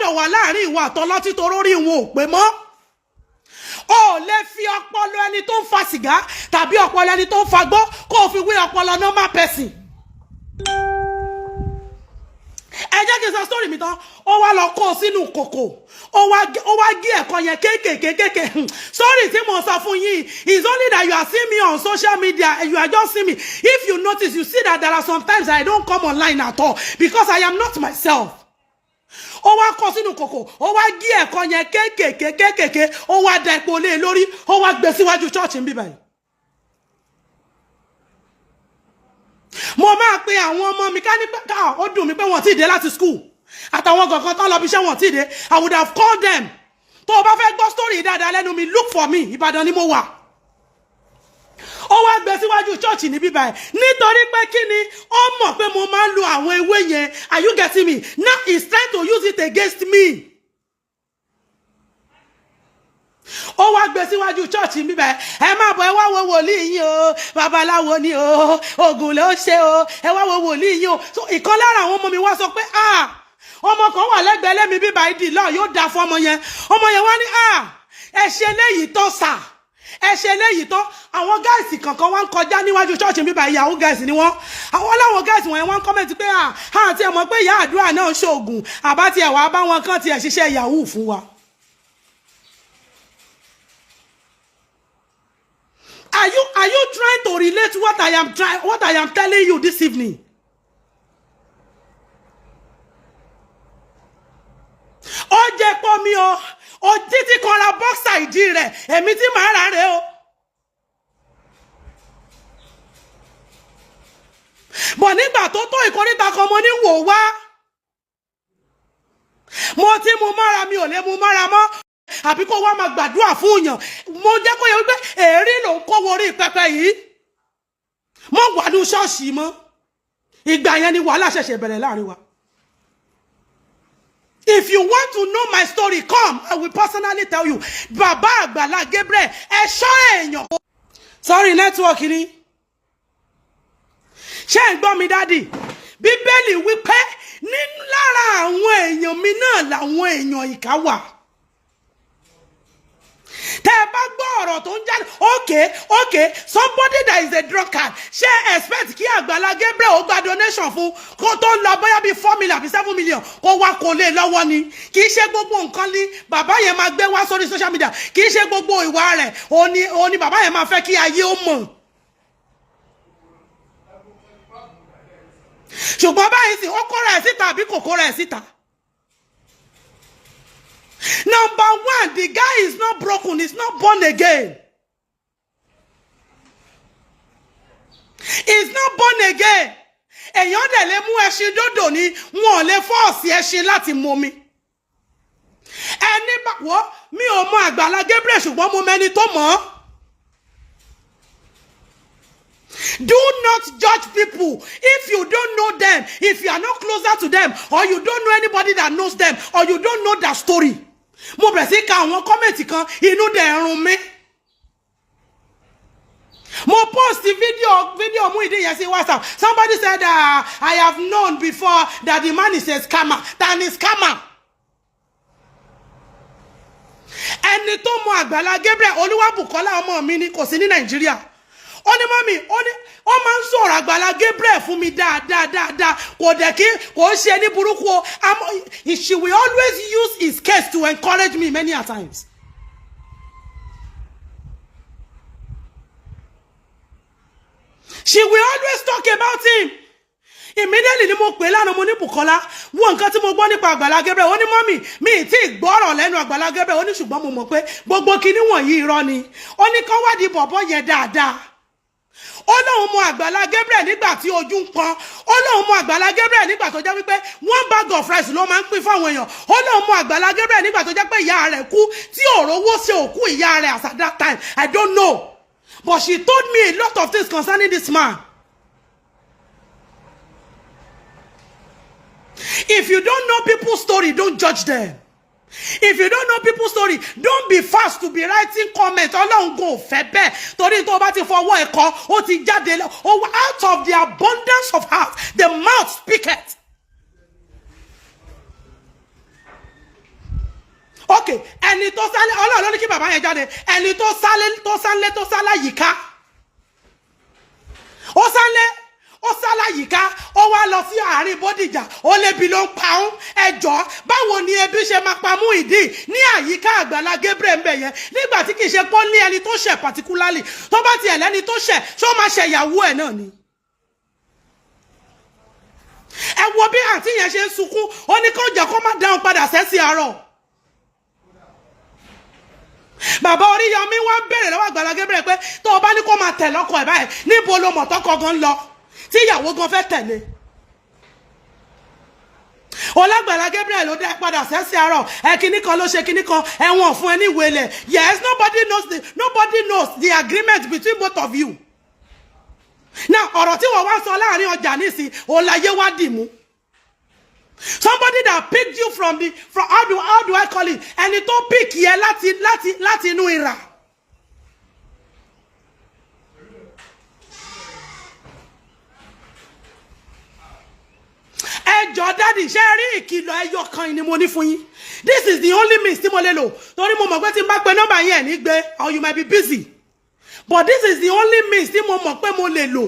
gbọ́dọ̀ wà láàrin ìwà àtọlọ́tí torórí wọn ò pé mọ́. O lè fi ọpọlọ ẹni tó ń fa sìgá tàbí ọpọlọ ẹni tó ń fa gbó kó o fi wé ọpọlọ normal person. Ẹ jẹ́ kí n sọ story mi tán, ó wá lọ kó sínú kòkò, ó wá gé ẹ̀kọ́ yẹn kéékèèké. Sorry tí mo sọ fún yín, it's only that you are seeing me on social media and you are just seeing me. If you notice, you see that there are sometimes I don't come online at all because I am not myself. Ó wá kó sínú kòkò, ó wá gé ẹ̀kọ́ yẹn kéékèèké, ó wá da epo lé lórí, ó wá gbé síwájú church ń bí báyìí. Mo máa pe àwọn ọmọ mi ká ní pé ó dùn mí pé wọ́n ti dé láti school. Àtàwọn gangan tán lọ bí iṣẹ́ wọ́n ti dé. I would have called them. Tó o bá fẹ́ gbọ́ story dáadáa lẹ́nu mi, look for me. Ìbàdàn ni mo wà. Ó wá gbé síwájú church ní bí báyìí. Nítorí pé kí ni ó mọ̀ pé mo máa ń lo àwọn ewé yẹn. Are you getting me? Now he's trying to use it against me. Ó wá gbé síwájú church mi báyìí. Ẹ má bọ̀, ẹ wá wo wòlíì yín o, babaláwo ni o, ògùn ló ṣe o, ẹ wá wo wòlíì yín o. So ìkan lára àwọn ọmọ mi wá sọ pé ọmọ kan wà lẹ́gbẹ̀ẹ́ lẹ́mi bí báyìí dì lọ yóò dá fún ọmọ yẹn wá ní ẹ ṣe léyìí tán sà, ẹ ṣe léyìí tán. Àwọn gáàsì kankan wá ń kọjá níwájú church mi báyìí, ìyàwó gáàsì ni wọ́n. Àwọn láwọn gáàsì wọ̀nyẹn wá ń kọ́mẹ̀ntì pé àti ẹ̀ mọ̀ pé ìyá àdúrà náà ń ṣoògùn, àbá tiẹ̀ wá bá wọn kàn tiẹ̀ ṣiṣẹ́ yahoo fún wa. Are you trying to relate what I am telling you this evening? Ó jẹ́ pọ́ mi o títí kan ra boxer ìdí rẹ̀, èmi tí màá rà rẹ̀ o. Bọ̀ nígbà tó tó ìkóríta kan mo ní wò wá. Mo ti mú mára mi ò lè mú mára mọ́. Àbí kó wá máa gbàdúrà fún yàn. Mo jẹ́ kó yẹ wípé èrí ló ń kó worí pẹpẹ yìí. Mo wà ní ṣọ́ọ̀ṣì mọ́. Ìgbà yẹn ni wàhálà ṣẹ̀ṣẹ̀ bẹ̀rẹ̀ láàrin wa. If you want to know my story, come. I will personally tell you. Baba Agbala Gabriel, ẹ ṣọ́ èèyàn. Sorry, network ni. Ṣé ń gbọ́ mi daddy? Bíbélì wípé ní lára àwọn èèyàn mi náà làwọn èèyàn ìkà wà. Tẹ́ bá gbọ́ ọ̀rọ̀ tó ń jáde, okay, somebody that is a drunkard, ṣé expect kí Agbala Gabriel ó gba donation fún kó tó lọ bóyá bí 4 million àbí 7 million kó wá kó lé lọ́wọ́ ni? Kì í ṣe gbogbo nǹkan ní bàbá yẹn máa gbé wá sórí social media, kì í ṣe gbogbo ìwà rẹ̀ ó ní bàbá yẹn máa fẹ́ kí ayé ó mọ̀. Ṣùgbọ́n báyìí sì ó kóra ẹ̀ síta àbí kò kóra ẹ̀ síta? Number one, the guy is not broken, he's not born again. He's not born again. Èèyàn dẹ̀ lè mú ẹṣin dòdò ni wọn ò lè fọ́ọ̀sì ẹṣin láti mú mi. Ẹni bá wọ́ mi ò mọ Agbala Gabriel ṣùgbọ́n mo mẹ́ni tó mọ̀. Do not judge people if you don't know them, if you are not closer to them, or you don't know anybody that knows them, or you don't know their story. Mo bẹ̀rẹ̀ sí ka àwọn kọ́mẹ̀ntì kan inú dẹ̀ run mi. Mo post video Muyideen yẹn sí WhatsApp. Somebody said I have known before that the man is a scammer. That is scammer. Ẹni tó mọ Agbala Gabriel Olúwabùkọ́lá ọmọ mi ni kò sí ní Nàìjíríà. Ó ní mọ́mí, ó máa ń sọ̀rọ̀ Agbala Gabriel fún mi dáadáa. Kò dẹ̀ kí kò ṣe ní burúkú o. She will always use his case to encourage me many a times. She will always talk about him. Immediately ni mo pè lánàá mo ní Bùkọ́lá wo nǹkan tí mo gbọ́ nípa Agbala Gabriel. Ó ní mọ́mí mi tí gbọ́rọ̀ lẹ́nu Agbala Gabriel. Ó ní ṣùgbọ́n mo mọ̀ pé gbogbo kinní wọ̀nyí irọ́ ni. Ó ní kán wádìí bọ̀bọ́ yẹn dáadáa. Ó lóun mọ Agbala Gabriel nígbà tí ojú ń pọ́n. Ó lóun mọ Agbala Gabriel nígbà tó jẹ́ wípé one bag of rice ló máa ń pín fáwọn èèyàn. Ó lóun mọ Agbala Gabriel nígbà tó jẹ́ pé ìyá rẹ̀ kú tí ò rówó ṣe òkú ìyá rẹ̀ as at that time. I don't know. But she told me a lot of things concerning this man. If you don't know people's story, don't judge them. If you don't know people's story, don't be fast to be writing comments. Ọlọ́run go fẹ́ bẹ́ẹ̀. Torí tó bá ti fọwọ́ ẹ̀kọ́, ó ti jáde lọ. Out of the abundance of heart, the mouth speaketh. okay ẹni tó sálé Ọlọ́run ló ní kí bàbá yẹn jáde ẹni tó sálé yìíká ó sálá yìíká ó wá lọ sí àárín Bódìjà ó lébi ló ń pa òun ẹjọ́ báwo ni ebi ṣe máa pa Muyideen ní àyíká Agbala Gabriel ń bẹ̀ yẹn nígbà tí kì í ṣe pọ́ ní ẹni tó ṣẹ̀ particularly tó bá tiẹ̀ lẹ́ni tó ṣẹ̀ ṣó máa ṣe ìyàwó ẹ̀ náà ni. ẹ wo bí àǹtí yẹn ṣe ń sunkún ó ní kó jẹ́ kó má dáhùn padà sẹ́sì àárọ̀. bàbá Oríyọmí wá ń béèrè lọ́wọ́ Agbala Gabriel pé tó o bá ní kó máa tẹ̀ lọ́kọ ẹ̀ báyìí níbo lo mọ̀ tọ́kọ gan lọ tí ìyàwó gan fẹ́ tẹ̀lé. Agbala Gabriel ló dá padà sẹ́sì àárọ̀ kíní kan ló ṣe kíní kan ẹ̀wọ̀n fún ẹ ní ìwé ilẹ̀. Yes, nobody knows the agreement between both of you. Now ọ̀rọ̀ tí wọ́n wá sọ láàrin ọjà nísìn òláyé wá dì mú. Somebody that picked you from how do I call it ẹni tó pick yẹ láti inú ìrà. ẹjọ́ dádì ṣe rí ìkìlọ̀ ẹyọ kan ni mo ní fún yín. This is the only means tí mo lè lò torí mo mọ̀ pé tí n bá pe nọ́mbà yẹn ní gbé or you might be busy but this is the only means tí mo mọ̀ pé mo lè lò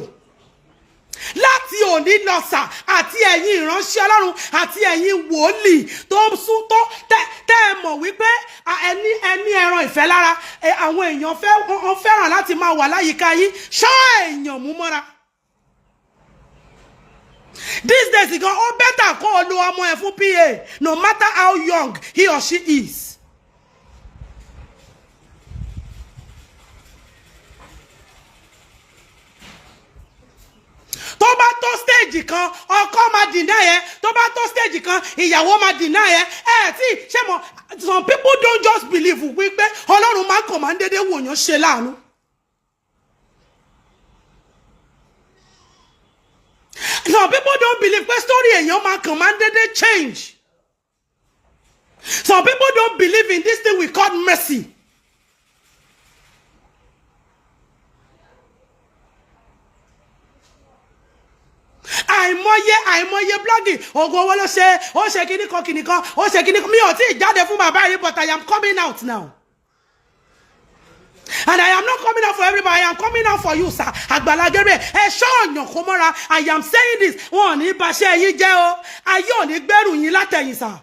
láti òní lọ́sà àti ẹ̀yin ìránṣẹ́ Ọlọ́run àti ẹ̀yin wòlíì tó sún tó tẹ́ ẹ mọ̀ wípé ẹni ẹran ìfẹ́ lára àwọn èèyàn fẹ́ràn láti máa wà láyìíká yín ṣọ́ èèyàn mú mọ́ra. These days gan ó better kó o lo ọmọ ẹ̀ fún PA no matter how young he or she is. tó bá tó stage kan ọkọ máa deny ẹ tó bá tó stage kan ìyàwó máa deny ẹ tí ṣé mo some people don't just believe wípé Ọlọ́run máa kàn máa ń dédé wòyàn ṣe láàánú. Some people don't believe pé story èèyàn máa kàn máa ń dédé change. Some people don't believe in this thing we call mercy. àìmọye blogging ògùn owó ló ṣe ó ṣe kíní kan ó ṣe kíní kan mi ò tí ì jáde fún bàbá yìí but I am coming out now. And I am not coming out for everybody. I am coming out for you, sir. Agbala Gabriel, ṣọ́ọ̀yàn kó mọ́ra. I am saying this. Wọ́n ní bàṣẹ yín jẹ́ o. Ayé ò ní gbẹ́rù yín látẹ̀yìn, sir.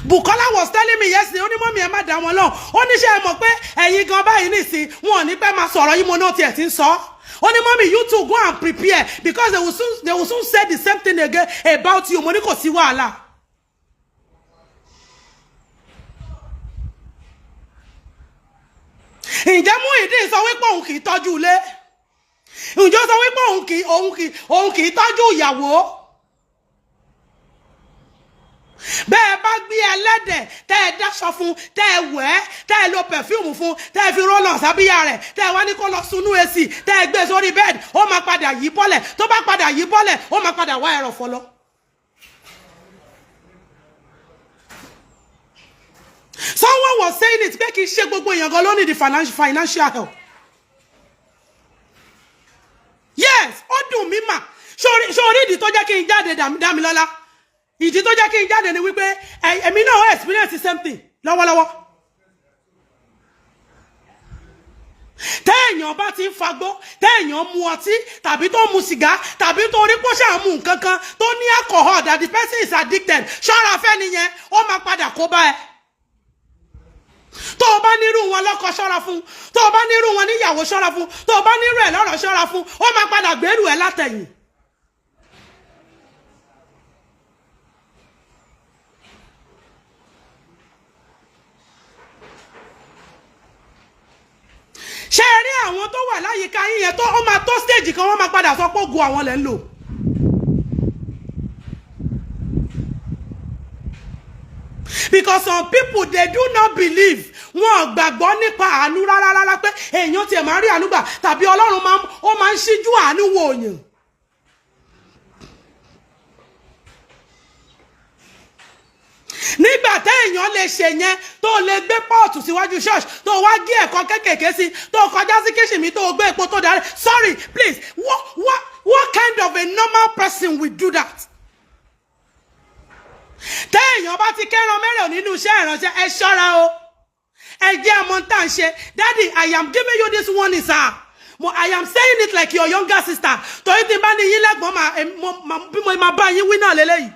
Bukola was telling me yesterday, ó ní mọ́mí ẹ má dá wọn lọ. Ó ní ṣé ẹ mọ̀ pé ẹ̀yin gan báyìí nìsín, wọn ò ní pẹ́ máa sọ̀rọ̀ yín mo náà tiẹ̀ ti ń sọ. Ó ní mọ́mí you too go and prepare because they will soon say the same thing again about you. Mo ní kò sí wàhálà. Ǹjẹ́ Muyideen sọ wípé òun kì í tọ́jú ilé? Ǹjẹ́ ó sọ wípé òun kì í tọ́jú ìyàwó? Bẹ́ẹ̀ bá gbé ẹlẹ́dẹ̀ tẹ́ ẹ dáṣọ fún tẹ́ ẹ wẹ̀ tẹ́ ẹ lo perfume fún tẹ́ ẹ fi roll-on sábíyá rẹ̀ tẹ́ ẹ wá ní kó lọ sunú èsì tẹ́ ẹ gbé sórí bed ó máa padà yí bọ́lẹ̀ tó bá padà yí bọ́lẹ̀ ó máa padà wá ẹ̀rọ fọlọ́. Someone was saying it pé kì í ṣe gbogbo èèyàn gan ló ní the financial help. Yes, ó dùn mí mà sórí ìdí tó jẹ́ kí n jáde Dámilọ́lá ìdí tó jẹ́ kí n jáde ni wípé èmi náà experience the same thing lọ́wọ́lọ́wọ́. Téèyàn bá ti ń fagbó téèyàn mu ọtí tàbí tó mu sìgá tàbí tó rí pọ́ ṣáà mu nǹkan kan tó ní alcohol that the person is addicted ṣọ́ra fẹ́ nìyẹn ó máa padà kó bá ẹ. Tó o bá nírú wọn lọ́kọ ṣọ́ra fún tó o bá nírú wọn níyàwó ṣọ́ra fún tó o bá nírú ẹ̀ lọ́rọ̀ ṣọ́ra fún ó máa padà gbèrú ẹ̀ látẹ̀yìn. Ṣé ẹ rí àwọn tó wà láyìíká yín yẹn tó ó máa tó stage kan wọ́n máa padà sọ pé ogun àwọn lẹ́ ń lò. Because some people they do not believe wọn gbàgbọ́ nípa àánú rárá pé èèyàn tiẹ̀ máa rí àánú gbà tàbí Ọlọ́run máa ń ṣíjú àánú wò yàn. Nígbà téèyàn lè ṣe yẹn tó lè gbé pọ́ọ̀tù síwájú church tó wá gé ẹ̀kọ́ kékèké sí tó kọjá sí kíṣìn mi tó gbé epo tó darí sorry please what kind of a normal person will do that? Tẹ́ ti kẹ́ran mẹ́rẹ̀ nínú iṣẹ́ ìránṣẹ́ ẹ ṣọ́ra o. Ẹ jẹ́ àmọ́ tá ń ṣe. Daddy, I am giving you this warning, sir. I am saying it like your younger sister. Torí tí bá ní yín lẹ́gbọ́n bí mo máa bá yín wí náà lélẹ́yìí.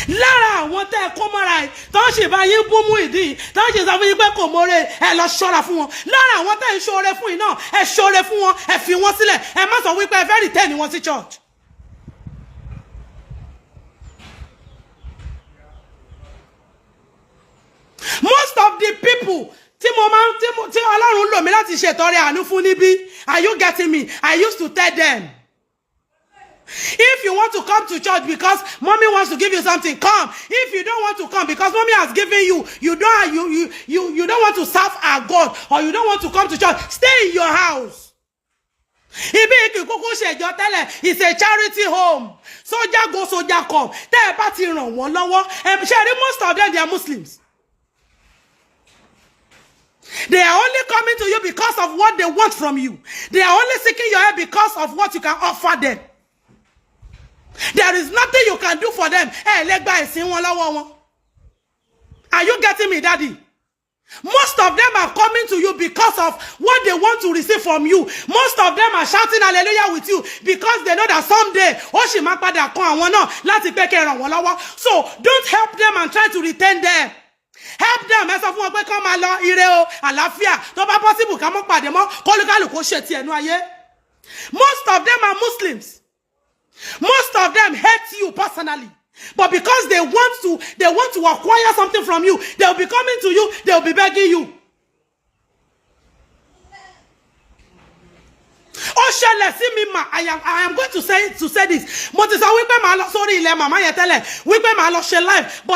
Lára àwọn tẹ́ kó mọ́ra ẹ̀ tó ń ṣe bá yín bú Muyideen tó ń ṣe sọ fún yín pé kò mọ́re ẹ lọ ṣọ́ra fún wọn. Lára àwọn tẹ́ ń ṣoore fún yín náà ẹ ṣoore fún wọn ẹ fi wọn sílẹ̀ ẹ má sọ wípé ẹ fẹ́ return wọn sí church. Most of the people tí Ọlọ́run lò mí láti ṣètọrẹ àánú fún níbí, are you getting me? I used to tell them, if you want to come to church because mommy wants to give you something, come. If you don't want to come because mommy has given you, you don't want to serve our God, or you don't want to come to church, stay in your house. Ibi ikikuku ṣèjọ tẹ́lẹ̀ is a charity home. Soldier go, soldier come. Tẹ́ ẹ bá ti ràn wọ́n lọ́wọ́. Most of them, they are Muslims. They are only coming to you because of what they want from you. They are only seeking your help because of what you can offer them. There is nothing you can do for them. Are you getting me, Daddy? Most of them are coming to you because of what they want to receive from you. Most of them are shouting hallelujah with you because they know that someday, so don't help them and try to retain them. Help them. Most of them are Muslims. Most of them hate you personally. But because they want to acquire something from you, they'll be coming to you, they'll be begging you. I am going to say this. But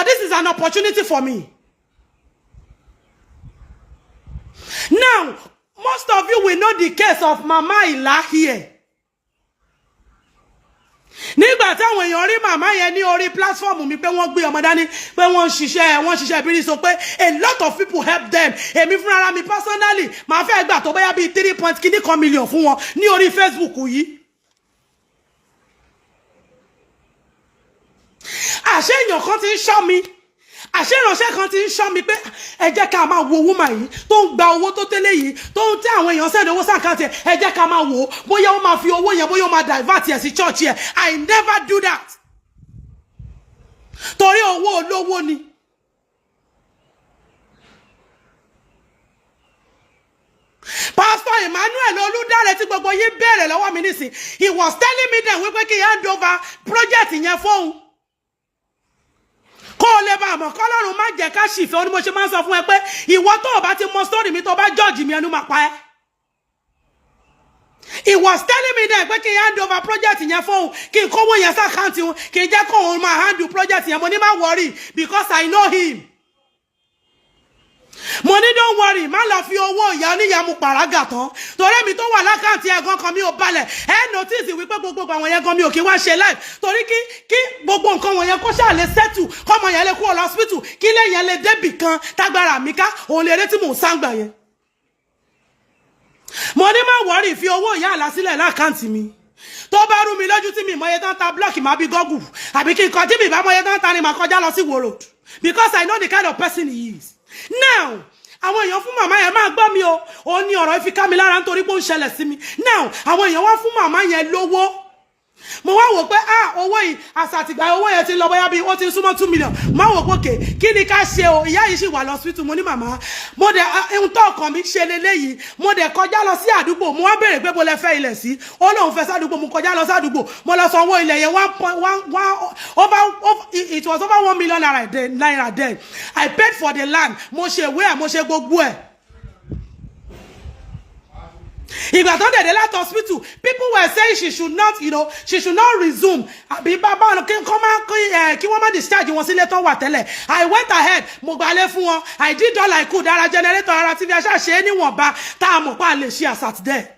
this is an opportunity for me. Now, most of you will know the case of Mama Ila here. Nígbà táwọn èèyàn rí màmá yẹn ní orí platform mi pé wọ́n gbé ọmọ dání pé wọ́n ṣiṣẹ́ bírí sọ pé a lot of people help them. Èmi fúnra mi personally máa fẹ́ gbà tó bóyá bí 3.1 million fún wọn ní orí Facebook yìí. Àṣé èèyàn kan ti ń ṣọ́ mi. Àṣé ìránṣẹ́ kan ti ń ṣọ́ mi pé ẹ jẹ́ ká máa wo woman yìí tó ń gba owó tó tẹ́lẹ̀ yìí tó ń tẹ́ àwọn èèyàn sẹ́ni owó sàkáǹtì ẹ jẹ́ ká máa wò ó bóyá ó máa fi owó yẹn bóyá ó máa divert ẹ̀ sí church yẹn. I never do that. Torí owó olówó ni. Pastor Emmanuel Olúdáre tí gbogbo yín bẹ̀rẹ̀ lọ́wọ́ mi nísìn. He was telling me then wípé kí hand over project yẹn fóun. Kó lè bá mọ̀ kọ́lọ́run má jẹ́ ká ṣìfẹ́ oní mo ṣe máa ń sọ fún ẹ pé ìwọ tó bá ti mọ story mi tó bá judge mi ẹnu máa pa ẹ́. He was telling me then pé kí n hand over project yẹn fóun kí n kówó yẹn sí àkáǹtì wọn kí n jẹ́ kó òun máa handle project yẹn mo ní má worry because I know him. Mo ní don't worry má lọ fi owó ìyá oníyà mu pàrágà tán torí mi tó wà lákàntì ẹ̀gán kan mi ò balẹ̀ ẹ notice wípé gbogbo àwọn yẹn gan mi ò kí wá ṣe live torí kí gbogbo nǹkan wọn yẹn kó ṣáà lè settle kọ́mọ yẹn lè kú ọ hospital kí lè yẹn lè débì kan tágbára mi ká òun lè retí mò ń sáǹgbà yẹn. Mo ní má worry fi owó ìyá àlá sílẹ̀ lákàntì mi tó bá rú mi lójú tí mi mọye tán ta block má bí Google àbí kí n kọ tí mi bá mọye tán ta ni mà kọjá lọ sí Wo Road because I know the kind of person he is. Now, àwọn èèyàn fún màmá yẹn máa gbọ́ mi o. Ó ní ọ̀rọ̀ ìfi ká mi lára nítorí pé ó ń ṣẹlẹ̀ sí mi. Now, àwọn èèyàn wá fún màmá yẹn lówó. Mo wá wò pé owó yìí àsàtìgbà owó yẹn ti lọ bóyá bí ó ti súnmọ́ 2 million. Mo wá wò pé okay, kí ni ká ṣe o? Ìyá yìí sì wà lọ hospital mo ní màmá. Mo dẹ̀ ohun tó ọkàn mi ṣe leléyìí. Mo dẹ̀ kọjá lọ sí àdúgbò. Mo wá béèrè pé bó lẹ fẹ́ ilẹ̀ sí. Ó lóun fẹ́ sádùúgbò. Mo kọjá lọ sádùúgbò. Mo lọ sanwó ilẹ̀ yẹn it was over 1 million naira then. I paid for the land. Mo ṣe ìwé mo ṣe gbogbo ẹ̀. Ìgbà tó dé láti hospital, people were saying she should not resume. Àbí bàbá kí wọ́n má discharge wọn sílé tó wà tẹ́lẹ̀. I went ahead, mo gbalé fún wọn. I did all I could. Ara generator, ara TV, aṣá ṣe é níwọ̀nba tá a mọ̀ pa lè ṣe àsàt there.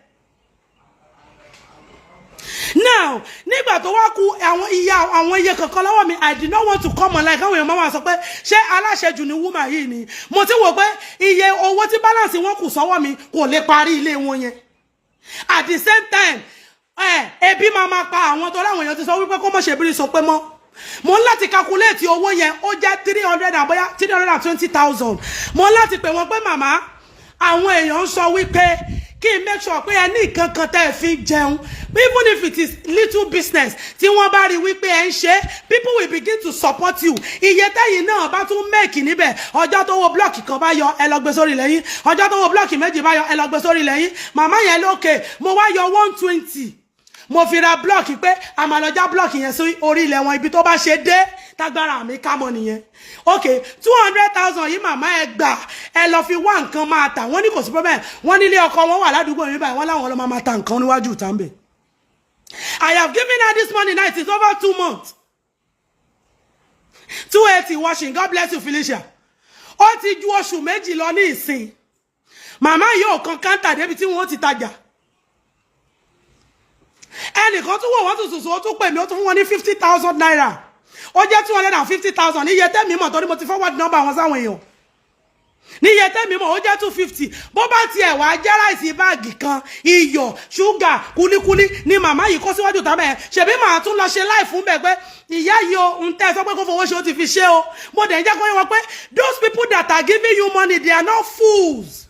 Now, nígbà tó wá kú àwọn iye kankan lọ́wọ́ mi, I did not want to come online. Káwọn èèyàn máa sọ pé ṣé aláṣejù ni woman yìí ni. Mo ti wò pé iye owó tí balance wọn kù sọ́wọ́ mi kò lè parí ilé wọn yẹn. At the same time, ebi máa ma pa àwọn tó láwọn èèyàn ti sọ wípé kó mọ̀ ṣe bírí sọ pé mọ́ mo ń láti calculate owó yẹn ó jẹ́ 320,000 mo ń láti pè wọ́n pé màmá àwọn èèyàn ń sọ wípé kí n make sure pé ẹ ní nǹkan kan tẹ́ ẹ fi jẹun even if it is little business tí wọ́n bá rí wípé ẹ ń ṣe people will begin to support you iye tẹ́yìn náà bá tún make níbẹ̀ ọjọ́ tó wo blọ́ọ̀kì kan bá yọ ẹ lọ gbé sórí lẹ́yìn ọjọ́ tó wo blọ́ọ̀kì méjì bá yọ ẹ lọ gbé sórí lẹ́yìn màmá yẹn lókè mo wá yọ 120 mo fi ra blọ́ọ̀kì pé a máa lọ já blọ́ọ̀kì yẹn sí orí ilẹ̀ wọn ibi tó bá ṣe dé tágbára mi ká mọ́ nìyẹn ok 200,000 yìí màmá ẹ gbà ẹ lọ fi wá nǹkan máa tà wọ́n ní kò sí problem wọ́n nílé ọkọ wọn wà ládùúgbò yìí báyìí wọ́n láwọn ọlọ́mọ máa ta nǹkan níwájú ìtàǹbẹ̀ I have given her this money now it is over 2 months 280 washing God bless you Felicia ó ti ju oṣù méjì lọ ní ìsìn màmá yóò kan káńtà débi tí wọ́n ti tajà ẹnìkan tún wọ̀ wọ́n tún sùsù ó tún pè mí ó tún fún wọn ní 50,000 naira ó jẹ́ 250,000 ní iye tẹ́mi mọ̀ torí mo ti forward number wọn sáwọn èèyàn ní iye tẹ́mi mọ̀ ó jẹ́ 250 bó bá tiẹ̀ wá jẹ́ ráìsì báàgì kan iyọ̀ ṣúgà kúlíkúlí ni màmá yìí kó síwájú tàbí ẹ̀ ṣèbí màá tún lọ ṣe láì fún bẹ́ẹ̀ pé ìyá yìí o ń tẹ́ sọ pé kó fowó ṣe ó ti fi ṣe o mo dẹ̀ ń jẹ́ kó yẹ wọn pé those people that are giving you money they are not fools.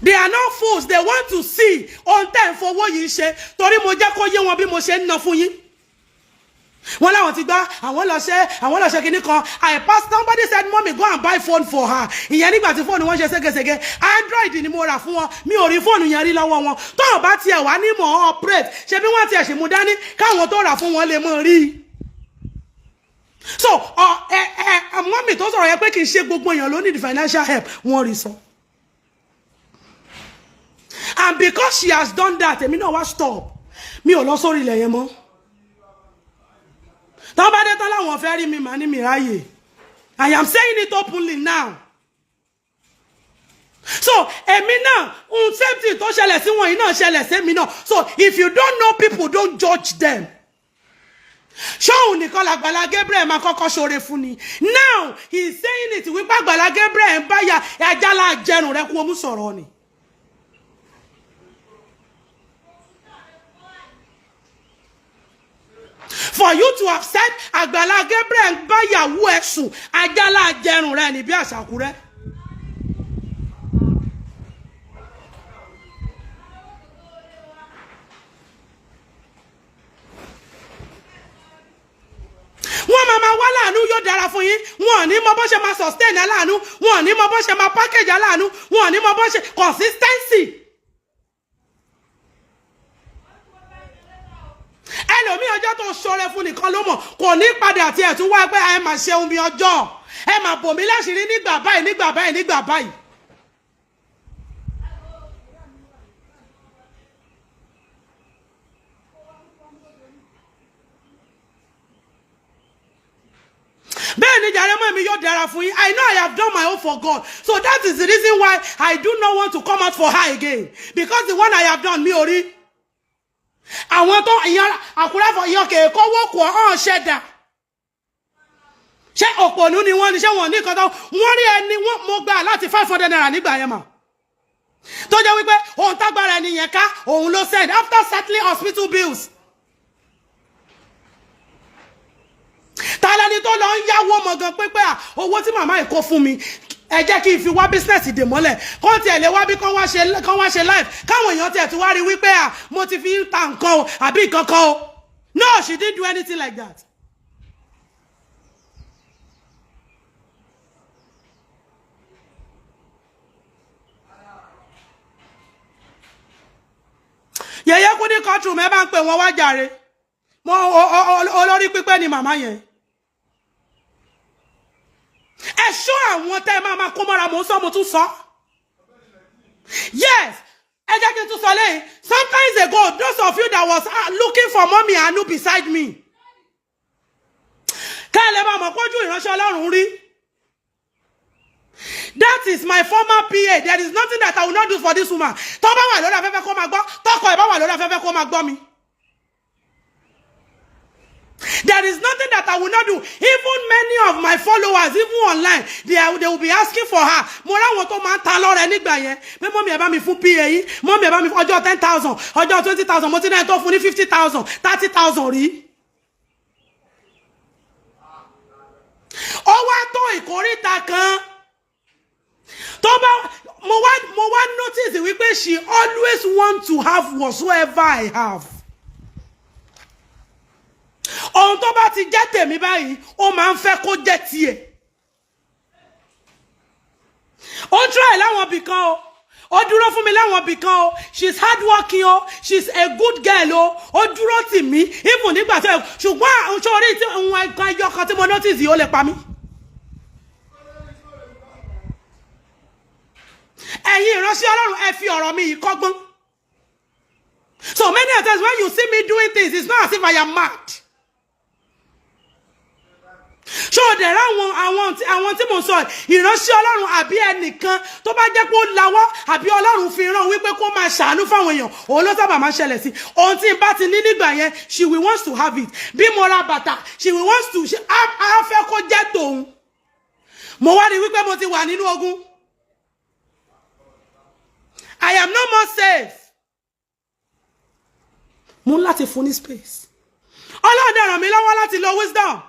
They are not fools. They want to see on time for what you say. Torí mo jẹ́ kó yé wọn bí mo ṣe ń ná fún yín. Wọ́n láwọn ti gbá àwọn lọ ṣe kíní kan. I passed somebody said mommy go and buy phone for her. Ìyẹn nígbà tí fóònù wọn ṣe ségesège. Android ni mo rà fún wọn. Mi ò rí fóònù yẹn rí lọ́wọ́ wọn. Tó bá tiẹ̀ wá ní mọ̀ operate. Ṣé bí wọ́n tiẹ̀ ṣe mú dání káwọn tó rà fún wọn lè mọ̀ rí. So mommy tó sọ̀rọ̀ yẹn pé kì í ṣe gbogbo èèyàn ló need financial help. Wọ́n rí sọ. And because she has done that, èmi náà wá stop. Mi ò lọ sórí ilẹ̀ yẹn mọ́. Tó bá dé tán láwọn fẹ́ rí mi mà ní mi ráyè. I am saying it openly now. So, èmi náà, safety tó ṣẹlẹ̀ sí wọn yìí náà ṣẹlẹ̀ sí mi náà. So, if you don't know people, don't judge them. Ṣóhun nìkan l'Agbala Gabriel máa kọ́kọ́ ṣoore fún ni. Now, he is saying it wípé Agbala Gabriel ń báyà Àgbàlá jẹrun rẹ kú omu sọ̀rọ̀ ni. For you to have said Agbala Gabriel ń bá yàwó ẹ̀ sùn Àgbàlá jẹrun rẹ̀ ní bí àṣàkúrẹ́. Wọ́n máa wá láàánú yóò dára fún yín wọ́n ní mọ bó ṣe máa sustain aláàánú wọ́n ní mọ bó ṣe máa package aláàánú wọ́n ní mọ bó ṣe consistency. Ẹlòmí ọjọ́ tó ṣọrẹ fún nìkan ló mọ̀ kò ní padà àti ẹ̀tún wá pé ẹ máa ṣe omi ọjọ́ ẹ máa bò mí láṣìírí nígbà báyìí nígbà báyìí nígbà báyìí. Bẹ́ẹ̀ ni jàre mọ́ mi yóò dára fún yín. I know I have done my own for God. So that is the reason why I do not want to come out for her again. Because the one I have done mi ò rí. Àwọn tó ìyàn àkúrẹ́ fọ ìyàn kèé kọ́wọ́ kù ọ̀hún ṣẹ̀dá. Ṣé òpònú ni wọ́n ní ṣé wọ́n ní nǹkan tó wọ́n rí ẹni wọ́n mo gbà láti 500 naira nígbà yẹn mà. Tó jẹ́ wípé òun tágbára ẹni yẹn ká òun ló send after settling hospital bills. Tálẹ́ni tó lọ ń yáwó mọ̀ gan pé owó tí màmá ẹ̀ kó fún mi ẹ jẹ́ kí n fi wá business dè mọ́lẹ̀ kó tiẹ̀ lè wá bí kán wá ṣe live káwọn èèyàn tiẹ̀ tún wá rí wípé mo ti fi ń ta nǹkan o àbí nǹkan kan o. No, she didn't do anything like that. Yẹ̀yẹ́ kú ní courtroom ẹ bá ń pè wọ́n wá jàre mo olórí pípẹ́ ni màmá yẹn. Ẹ ṣọ́ àwọn tẹ́ máa kó mọ́ra mo sọ mo tún sọ. Yes, ẹ jẹ́ kí n tún sọ lẹ́yìn. Sometimes ago, those of you that was looking for mommy Anu beside me. Ká lè bá mọ̀ pójú ìránṣẹ́ Ọlọ́run rí. That is my former PA. There is nothing that I will not do for this woman. Tó bá wà lórí afẹ́fẹ́ kó máa gbọ́, tọkọ ẹ̀ bá wà lórí afẹ́fẹ́ kó máa gbọ́ mi. There is nothing that I will not do. Even many of my followers, even online, they will be asking for her. Mo ra won to ma ta lore nígbà yẹn. Pé mommy ẹ bá mi fún PA yín, mommy ẹ bá mi fún ọjọ́ 10,000, ọjọ́ 20,000, mo ti na to fún ní 50,000, 30,000 rí. Ó wá tó ìkóríta kan. Tó bá mo wá notice wípé she always want to have whatsoever I have. Ohun tó bá ti jẹ́ tèmi báyìí, ó máa ń fẹ́ kó jẹ́ tiẹ̀. Ó try láwọn bìkan o. Ó dúró fún mi láwọn bìkan o. She's hardworking o. She's a good girl o. Ó dúró tì mí. Even nígbà tí ṣùgbọ́n sórí tí ohun ẹyọ kan tí mo notice yìí ó lè pa mí. Ẹ̀yin ìránṣẹ́ Ọlọ́run ẹ fi ọ̀rọ̀ mi yìí kọ́gbọ́n. So many times when you see me doing things, it's not as if I am mad. So there àwọn tí mo sọ ìránṣẹ́ Ọlọ́run àbí ẹnìkan tó bá jẹ́ pé ó lawọ́ àbí Ọlọ́run fi rán wípé kó máa ṣàánú fáwọn èèyàn òun ló sábà máa ṣẹlẹ̀ sí ohun tí n bá ti ní nígbà yẹn she will wants to have it bí mo ra bàtà she will wants to á fẹ́ kó jẹ́ tòun mo wá rí wípé mo ti wà nínú ogun I am no more safe mo láti fún ní space Ọlọ́run dẹ̀ ràn mí lọ́wọ́ láti lo wisdom.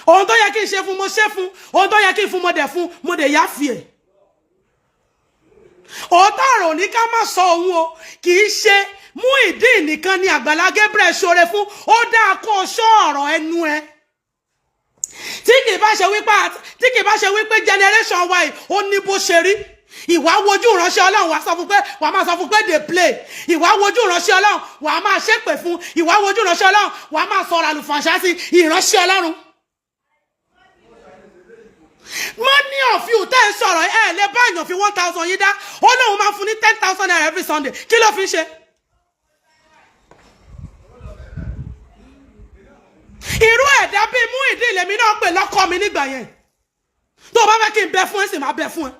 Ohun tó yẹ kí n ṣe fún mo ṣe fún, ohun tó yẹ kí n fún mo dẹ̀ fún, mo dẹ̀ yá fi ẹ̀. Òótọ́ ọ̀rọ̀ ní ká má sọ ohun o, kì í ṣe Muyideen nìkan ni Agbala Gabriel ṣoore fún, ó dáa kó ṣọ́ ọ̀rọ̀ ẹnu ẹ. Tí kì í bá ṣe wípé generation wa yìí ó ní bó ṣe rí. Ìwà wojú ìránṣẹ́ Ọlọ́run wà máa sọ fún pé they play. Ìwà wojú ìránṣẹ́ Ọlọ́run wà máa ṣépè fún. Ìwà wojú ìránṣẹ́ Ọlọ́run wà máa sọ̀rọ̀ àlùfàǹṣá sí ìránṣẹ́ Ọlọ́run. Many of you tẹ́ ń sọ̀rọ̀ ẹ lè bá èèyàn fi 1,000 yín dá ó lóun máa fún ní 10,000 naira every Sunday kí ló fi ń ṣe. Irú ẹ̀dá bíi Muyideen lèmi náà pè lọ́kọ mi nígbà yẹn tó o bá fẹ́ kí n bẹ fún ẹ sì máa bẹ fún ẹ.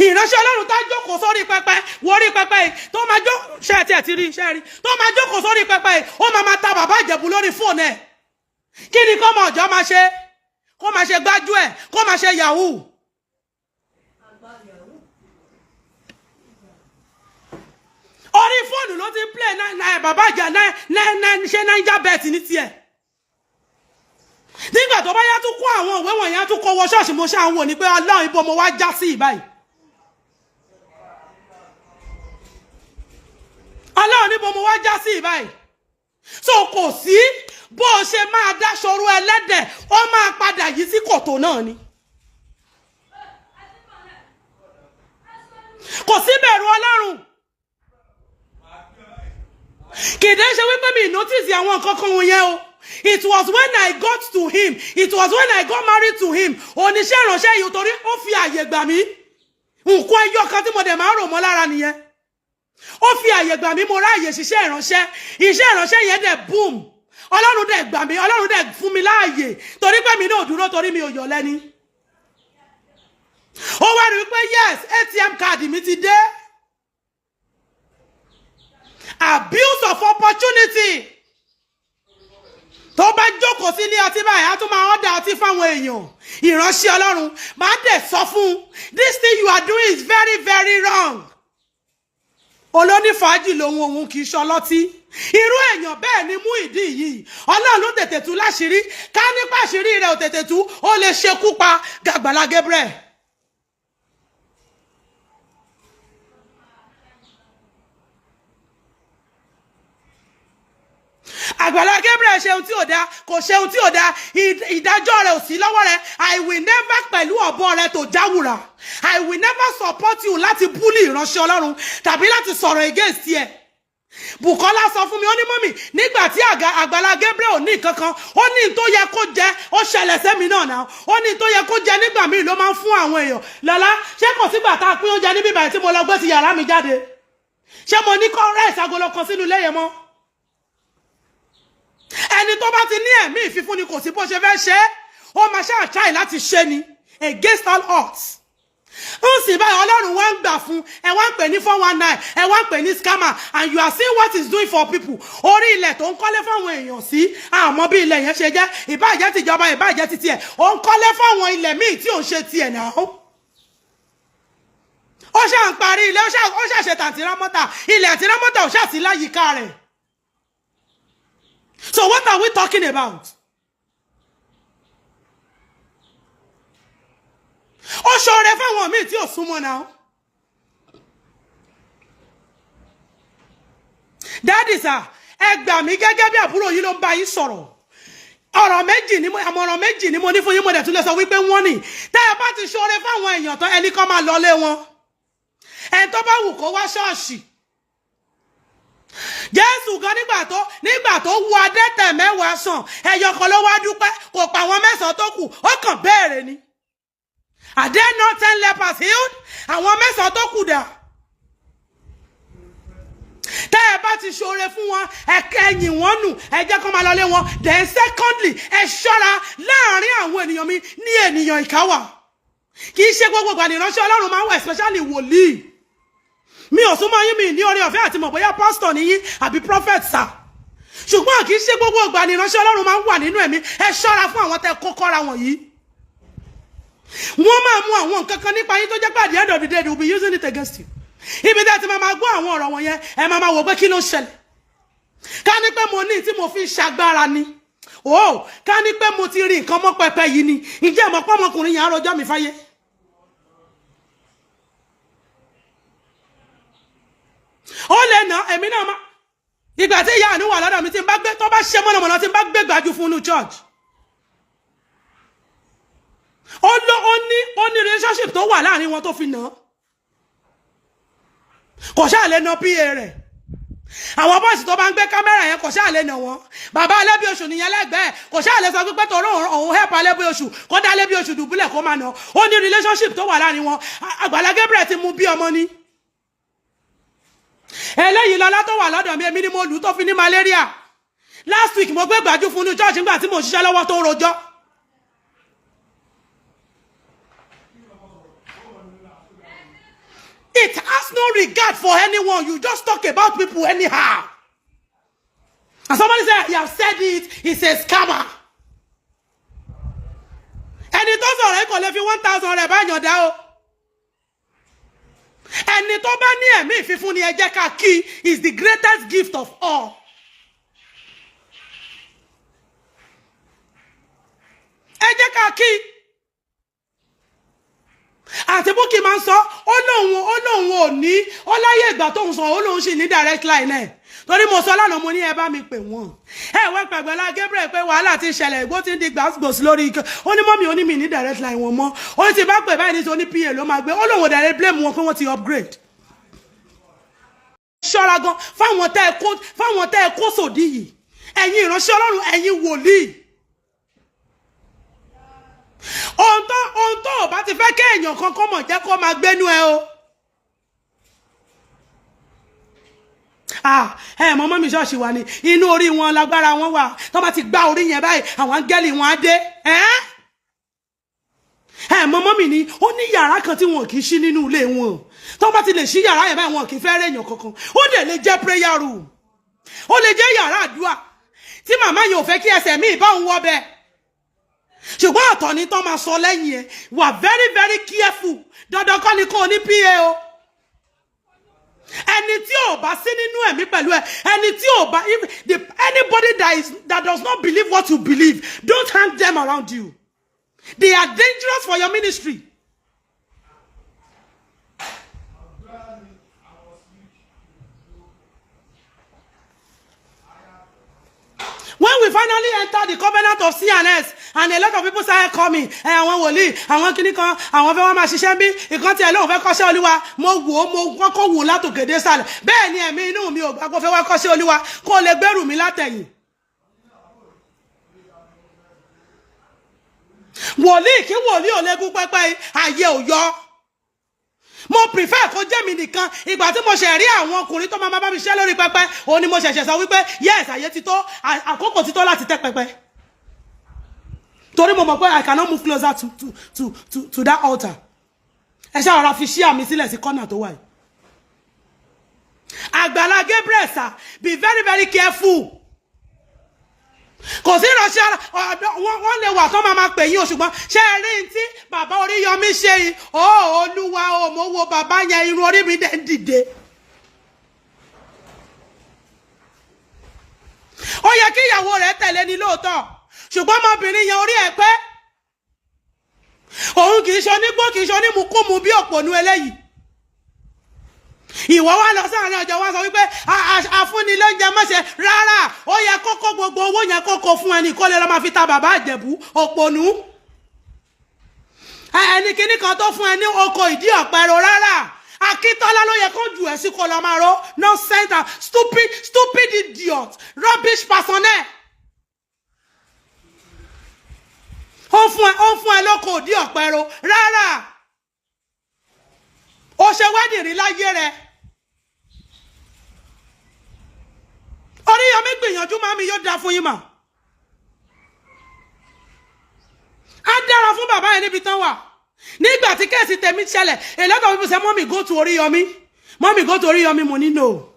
Ìránṣẹ́ Ọlọ́run tá jókòó sórí pẹpẹ wọrí pẹpẹ yìí tó máa jó ṣe ẹ tí ẹ ti rí iṣẹ́ rí tó máa jókòó sórí pẹpẹ yìí ó máa ta bàbá Ìjẹ̀bú lórí fóònù ẹ̀ kí ni kọ́mọ ọ̀jọ́ máa ṣe kó máa ṣe gbájú ẹ̀ kó máa ṣe yahoo. Orí fóònù ló ti ń play bàbá ìjà ṣe naija bet ní tiẹ̀. Nígbà tó bá yá tún kó àwọn òwe wọ̀nyí á tún kó wọ ṣọ́ọ̀ṣì mo ṣáà ń wò ní pé Ọlọ́run ibo mo wá já sí ìbáyìí. Ọlọ́run ibo mo wá já sí ìbáyìí. So kò sí bó ṣe máa dáṣọrú ẹlẹ́dẹ̀ ó máa padà yìí sí kòtò náà ni. Kò sí bẹ̀rù Ọlọ́run. Kìdé ṣe wípé mi notice àwọn nǹkan kan wọ̀nyẹn o. It was when I got to him. It was when I got married to him. Oníṣẹ́ ìránṣẹ́ yìí torí ó fi àyè gbà mí. Nǹkan ẹyọ kan tí mo dẹ̀ máa ń rò mọ́ lára nìyẹn. Ó fi àyè gbà mí mo ráàyè ṣiṣẹ́ ìránṣẹ́. Iṣẹ́ ìránṣẹ́ yẹn dẹ̀ boom. Ọlọ́run dẹ̀ gbà mí, Ọlọ́run dẹ̀ fún mi láàyè. Torí pé mi náà dúró torí mi ò yọ̀ lẹ́ni. Ó wá rí pé yes, ATM card mi ti dé. Abuse of opportunity. Tó bá jókòó sí ní ọtí báyìí á tún máa order ọtí fáwọn èèyàn. Ìránṣẹ́ Ọlọ́run máa dẹ̀ sọ fún this thing you are doing is very very wrong. Olónífàájì lòun òun kì í ṣọlọ́tí. Irú èèyàn bẹ́ẹ̀ ni Muyideen yìí. Ọlọ́run ló tètè tú láṣìírí. Ká nípa àṣírí rẹ̀ ò tètè tú ó lè ṣekú pa Agbala Gabriel. Agbala Gabriel ṣe ohun tí ò dá kò ṣe ohun tí ò dá ìdájọ́ rẹ̀ ò sí lọ́wọ́ rẹ̀. I will never pẹ̀lú ọ̀bọ rẹ̀ tó jáwùrà. I will never support you láti búlì ìránṣẹ́ Ọlọ́run tàbí láti sọ̀rọ̀ against ẹ. Bùkọ́lá sọ fún mi ó ní mọ́mì nígbà tí Agbala Gabriel ò ní kankan ó ní tó yẹ kó jẹ ó ṣẹlẹ̀ sẹ́mi náà náà ó ní tó yẹ kó jẹ nígbà míì ló máa ń fún àwọn èèyàn lọ́lá ṣé kò sígbà tá a pín oúnjẹ níbí báyìí tí mo lọ gbé ti yàrá mi jáde ṣé mo ní kọ́ rẹ́ẹ̀sì agolo kan sínú ilé yẹn mọ́. Ẹni tó bá ti ní ẹ̀mí ìfífún ni kò sí bó ṣe fẹ́ ṣe é ó máa ṣáà try láti ṣe ni against all odds. Ń sì báyìí Ọlọ́run wá ń gbà gbà fún ẹ wá ń pè ní 419 ẹ wá ń pè ní scammer and you are seeing what he's doing for people. Orí ilẹ̀ tó ń kọ́lé fáwọn èèyàn sí àmọ́ bí ilẹ̀ yẹn ṣe jẹ́ ìbáàjẹ́ tìjọba ìbáàjẹ́ ti tiẹ̀ ó ń kọ́lé fáwọn ilẹ̀ míì tí ò ń ṣe tiẹ̀ náà. Ó ṣà ń parí ilé ó ṣàṣe tàǹtìrámọ́tà ilẹ̀ àtìrámọ́tà ò ṣàṣì láyìíká rẹ̀. So what are we talking about? Ó ṣoore fáwọn míì tí ò súnmọ́ náà. Daddy sir, ẹ gbà mí gẹ́gẹ́ bí àbúrò yìí ló ń bá yín sọ̀rọ̀. Àmọ̀ràn méjì ni mo ní fún yín mo dẹ̀ tún lè sọ wípé wọ́n ní. Tẹ́ ẹ bá ti ṣoore fáwọn èèyàn tán ẹni kan máa lọlé wọn. Ẹni tó bá wù kó wá ṣọ́ọ̀ṣì. Jésù gan nígbà tó wu adẹ́tẹ̀ 10 sàn ẹyọ kan ló wá dúpẹ́ kò pa àwọn 9 tó kù ó kàn béèrè ni. Are there not 10 lepers healed? Àwọn 9 tó kù dà. Tẹ́ ẹ bá ti ṣoore fún wọn ẹ kẹ́yìn wọn nù ẹ jẹ́ kó máa lọlé wọn. Then secondly ẹ ṣọ́ra láàrin àwọn ènìyàn mi ní ènìyàn ìkáwà. Kì í ṣe gbogbo ìgbà ni ìránṣẹ́ Ọlọ́run máa ń wà especially wòlíì. Mi ò súnmọ́ yín mi ní orí ọ̀fẹ́ àti mọ̀ bóyá pastor ni yín àbí prophet sir. Ṣùgbọ́n kì í ṣe gbogbo ìgbà ni ìránṣẹ́ Ọlọ́run máa ń wà nínú ẹ̀mí ẹ ṣọ́ra fún àwọn tẹ́ kó kọ́ra wọ̀nyí. Wọ́n máa mú àwọn nǹkan kan nípa yín tó jẹ́ pé at the end of the day they will be using it against you. Ibi tẹ́ ti máa gbọ́ àwọn ọ̀rọ̀ wọ̀nyẹn ẹ máa wò pé kí ló ṣẹlẹ̀. Ká ní pé mo ní tí mo fi ṣagbára ni. Ká ní pé mo ti rí nǹkan mọ́ pẹpẹ yìí ni. Ǹjẹ́ mọ̀ pé ọmọkùnrin yẹn á rọjọ́ mi fáyé? Ó lè nà èmi náà máa. Ìgbà tí ìyá àánú wà lọ́dọ̀ mi tí n bá gbé tó bá ṣe mọ̀nàmọ́ná tí n bá gbé gbàjú fún inú church. Ó ní relationship tó wà láàrin wọn tó fi nà. Kò ṣáà lè nà PA rẹ̀. Àwọn bọ́ọ̀sì tó bá ń gbé kámẹ́rà yẹn kò ṣáà lè nà wọ́n. Bàbá Alẹ́bí Oṣù nìyẹn lẹ́gbẹ̀ẹ́ kò ṣáà lè sọ pé torí òun help Alẹ́bí Oṣù kó dá Alẹ́bí Oṣù dùbúlẹ̀ kó máa nà. Ó ní relationship tó wà láàrin wọn. Agbala Gabriel ti mú bí ọmọ ni. Eléyìí lọ́lá tó wà lọ́dọ̀ mi èmi ni mo lù tó fi ní malaria. Last week mo gbé gbàjú fún ní church nígbà tí mo ṣiṣẹ́ lọ́wọ́ tó rojọ́. It has no regard for anyone. You just talk about people anyhow. And somebody said, you have said it, he's a scammer. Ẹni tó sọ̀rọ̀ kò lè fi 1,000 rẹ̀ bá yàn dá o. Ẹni tó bá ní ẹ̀mí ìfífún ni ẹ jẹ́ ká kí is the greatest gift of all. Ẹ jẹ́ ká kí. Àti Bukky máa ń sọ ó lóun ò ní ó láyé ìgbà tóun sọ ó lóun sì ní direct line ẹ̀. Torí mo sọ lánàá mo ní ẹ bá mi pè wọ́n. Ẹ wọ́n pẹ̀ Agbala Gabriel pé wàhálà ti ṣẹlẹ̀ ìgbó ti ń di gbàgbòsí lórí ike. Ó ní mọ́mí ó ní mi ní direct line wọn mọ́. Ó ní ti bá pè báyìí ní sọ ní PA ló máa gbé. Ó lóun ò dẹ̀ blame wọn pé wọ́n ti upgrade. Ṣọ́ra gan fáwọn tẹ́ ẹ kó sòdí yìí. Ẹ̀yin ìránṣẹ́ Ọlọ́run ẹ̀yin wòlíì. Ohun tó ò bá ti fẹ́ kéèyàn kankan mọ̀ jẹ́ kó máa gbénú ẹ o. Mọ́mọ́ mi ṣọ́ọ̀ṣì wà ní inú orí wọn lágbára wọn wà tó bá ti gbá orí yẹn báyìí àwọn áńgẹ́lì wọn á dé. Mọ́mọ́ mi ní ó ní yàrá kan tí wọn kì í ṣí nínú ilé wọn tó bá ti lè ṣí yàrá yẹn báyìí wọn kì í fẹ́ rèèyàn kankan. Ó dẹ̀ lè jẹ́ prayer room, ó lè jẹ́ yàrá àdúrà tí màmá yẹn ò fẹ́ kí ẹsẹ̀ mi ìbá òun wọ bẹ́ẹ̀. Ṣùgbọ́n ọ̀tọ̀ ni tó máa sọ lẹ́yìn ẹ̀ wà very very careful. Dandan kọ́ ni kó o ní PA o. Ẹni tí ò bá sí nínú ẹ̀mí pẹ̀lú ẹ, ẹni tí ò bá anybody that does not believe what you believe, don't hang them around you. They are dangerous for your ministry. When we finally enter the covenant of CNS, and a lot of people started coming, àwọn wòlíì, àwọn kíní kan, àwọn fẹ́ wá máa ṣiṣẹ́ bí, ìkan tí ẹ lóun fẹ́ kọ́ṣẹ́ Olúwa, mo kọ́kọ́ wò látòkè dé sàlẹ̀. Bẹ́ẹ̀ ni ẹ̀mí inú mi ò gbà kó fẹ́ wá kọ́ṣẹ́ Olúwa, kó lè gbẹ́rù mi látẹ̀yìn. Wòlíì kí wòlíì ò lè gún pẹ́pẹ́ ayé ò yọ. Mo prefer kó jẹ́ mi nìkan. Ìgbà tí mo ṣe rí àwọn ọkùnrin tó máa bá mi ṣe lórí pẹpẹ, òun ni mo ṣẹ̀ṣẹ̀ sọ wípé yes, ayé ti tó, àkókò ti tó láti tẹ́ pẹpẹ. Torí mo mọ̀ pé I cannot move closer to that altar. ẹ ṣá ọ̀rọ̀ fi ṣí àmì sílẹ̀ sí kọ́nà tó wà yìí. Agbala Gabriel sir, be very very careful. Kò sí ìránṣẹ́ wọ́n lè wà tó máa pè yín o, ṣùgbọ́n ṣé ẹ rí tí bàbá Oríyọmí ṣe yìí, ó Olúwa o, mo wo bàbá yẹn, irun orí mi dẹ̀ ń dìde. Ó yẹ kí ìyàwó rẹ̀ tẹ̀lé ní lóòótọ́, ṣùgbọ́n ọmọbìnrin yẹn orí ẹ̀ pé òun kì í ṣe onígbó, kì í ṣe onímùkúmu bí òpònú eléyìí. Ìwọ wá lọ sáàrin ọjọ́ wá sọ wípé àfúnni ló ń jẹ mọ́ṣẹ́ rárá, ó yẹ kókó gbogbo owó yẹn kókó fún ẹni kó lè lọ máa fi ta bàbá Ìjẹ̀bú òpònú. Ẹni kíní kan tó fún ẹ ní oko ìdí ọ̀pẹ̀rọ rárá, Akíntọ́lá ló yẹ kó jù ẹ́ sí kó lọ máa ró nonsense, stupid idiot, rubbish personnel. Ó fún ẹ lóko ìdí ọ̀pẹ̀rọ rárá, ó ṣe wedding rí láyé rẹ̀. Oríyọmí gbìyànjú mami yóò dá fún yín mà. Á dára fún bàbá yẹn níbi tán wà. Nígbà tí kéèsì tèmi ṣẹlẹ̀, a lot of people say mommy go to Oríyọmí, mommy go to Oríyọmí, mo ní no.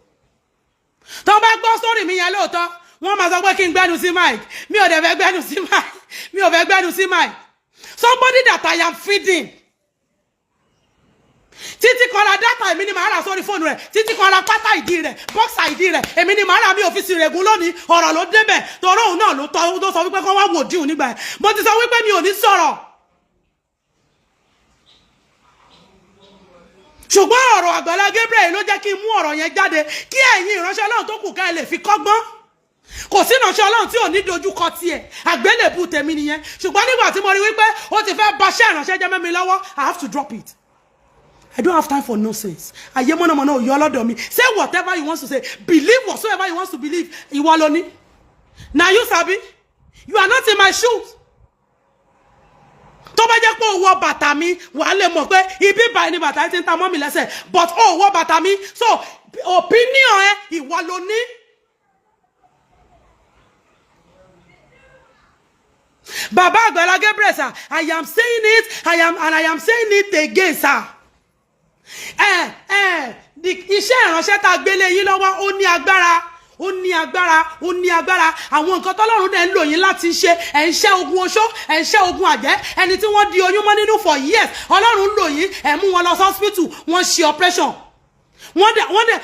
Tó bá gbọ́ story mi yẹn lóòótọ́, wọ́n máa sọ pé kí n gbẹ́nu sí mic, mi ò dẹ̀ fẹ́ gbẹ́nu sí mic, mi ò fẹ́ gbẹ́nu sí mic. Somebody that I am feeding. Títí kan ra data èmi ni màá rà sórí fóònù rẹ̀, títí kan ra pátá ìdí rẹ̀, bọ́ksà ìdí rẹ̀, èmi ni màá rà mi òfìsì rẹ̀ gún lónìí, ọ̀rọ̀ ló débẹ̀, tọrọ òun náà ló sọ wípé kọ́ wá wò díhùn nígbà ẹ̀. Mo ti sọ wípé mi ò ní sọ̀rọ̀. Ṣùgbọ́n ọ̀rọ̀ Agbala Gabriel ló jẹ́ kí n mú ọ̀rọ̀ yẹn jáde kí ẹ̀yin ìránṣẹ́ Ọlọ́run tó kù ká ẹ lè fi kọ́gbọ́n. Kò sí ìránṣẹ́ Ọlọ́run tí ò ní dojúkọ tiẹ̀, àgbélébù tèmi nìyẹn. Ṣùgbọ́n nígbà tí mo rí wípé ó ti fẹ́ baṣẹ́ ìránṣẹ́ jẹ́ mẹ́mi lọ́wọ́, I have to drop it. I don't have time for nonsense. Ayé mọ̀nàmọ́ná ò yọ lọ́dọ̀ mi. Say whatever you want to say. Believe whatsoever you want to believe. Ìwọ ló ní. Now you sabi. You are not in my shoes. Tó bá jẹ́ pé ó wọ bàtà mi, wà á lè mọ̀ pé ibi báyìí ni bàtà ti ń ta mọ́ mi lẹ́sẹ̀. But ó wọ bàtà mi. So opinion ẹ ìwọ ló ní. Baba Agbala Gabriel sir, I am saying it, I am saying it again sir. Iṣẹ́ ìránṣẹ́ tá gbélé yín lọ́wọ́ ó ní agbára, ó ní agbára, ó ní agbára. Àwọn nǹkan tọ́lọ́run dẹ̀ ń lò yín láti ṣe, ẹ̀ ń ṣẹ́ ogun oṣó, ẹ̀ ń ṣẹ́ ogun àjẹ́, ẹni tí wọ́n di oyún mọ́ nínú for years, Ọlọ́run ń lò yín, ẹ̀ mú wọn lọ sí hospital, wọ́n ṣe operation. Wọ́n dẹ̀